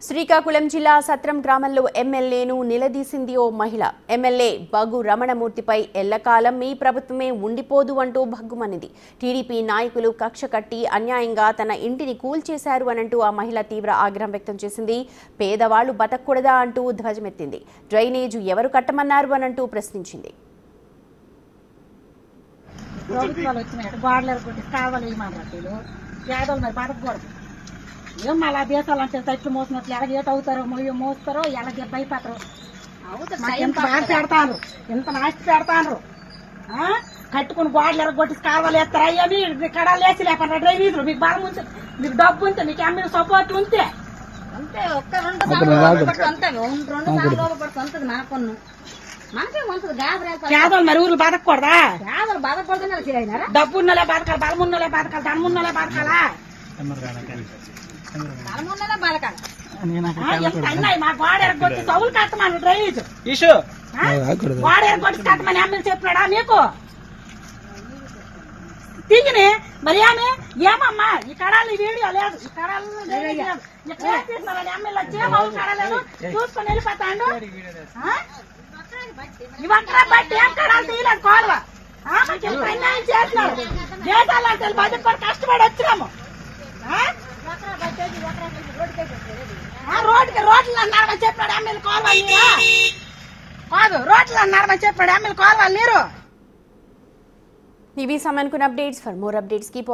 శ్రీకాకుళం జిల్లా సత్రం గ్రామంలో ఎమ్మెల్యేను నిలదీసింది ఓ మహిళ. ఎమ్మెల్యే బగు రమణమూర్తిపై ఎల్లకాలం మీ ప్రభుత్వమే ఉండిపోదు అంటూ భగ్గుమనింది. టీడీపీ నాయకులు కక్ష కట్టి అన్యాయంగా తన ఇంటిని కూల్చేశారు అనంటూ ఆ మహిళ తీవ్ర ఆగ్రహం వ్యక్తం చేసింది. పేదవాళ్లు బతకూడదా అంటూ ధ్వజమెత్తింది. డ్రైనేజు ఎవరు కట్టమన్నారు అనంటూ ప్రశ్నించింది. ఏం మళ్ళా దేశాలంటే తట్లు మోసినట్లు ఎలాగేట అవుతారో మోస్తారో ఎలాగే భయపడరు. ఎంత బాధ పెడతాను, ఎంత నాస్తి పెడతాను. కట్టుకుని గోడలు ఎరగొట్టి కాలువలు వేస్తారు. అయ్యవి కడాలు వేసి లేకుండా డ్రైనేజీలు మీకు బలం ఉంటే, మీకు డబ్బు ఉంటే, మీకు ఎమ్మెల్యే సపోర్ట్ ఉంటే అంతే. ఒక్క రెండు సార్లు పడుతుంది నాకున్న మనకే ఉంటుంది. పేదలు మరి ఊర్లు బతకూడదా? పేదలు బతకూడదు. డబ్బు ఉన్నలే బతకాలి, బలం ఉన్నలే బతకాలి, ధనం ఉన్నలే బతకాలా? మా గోడ ఎరగొట్టి సౌలు కట్టమని డ్రైనేజ్ గోడ ఎరగొట్టి కట్టమని ఎమ్మెల్యే చెప్పాడా నీకు? తిగిని మరి ఏమమ్మా ఈ కడాలు ఈ వీడియో లేదు, ఈ కడాలు ఎమ్మెల్యే కడలేదు చూసుకొని వెళ్ళిపోతాడు. ఇవంతా బట్టి ఏం కడాలు తీయలేదు కోరవ అన్యాయం చేస్తున్నారు. దేశాలంటే బతుకు కష్టపడి వచ్చినాము. రోడ్లు అన్నారని చెప్పాడు ఎమ్మెల్యే కోరవాలి నీరు కాదు, రోడ్లు అన్నారని చెప్పాడు ఎమ్మెల్యే కోరవాలి నీరు. ఇవి సమయానికి updates. For more updates keep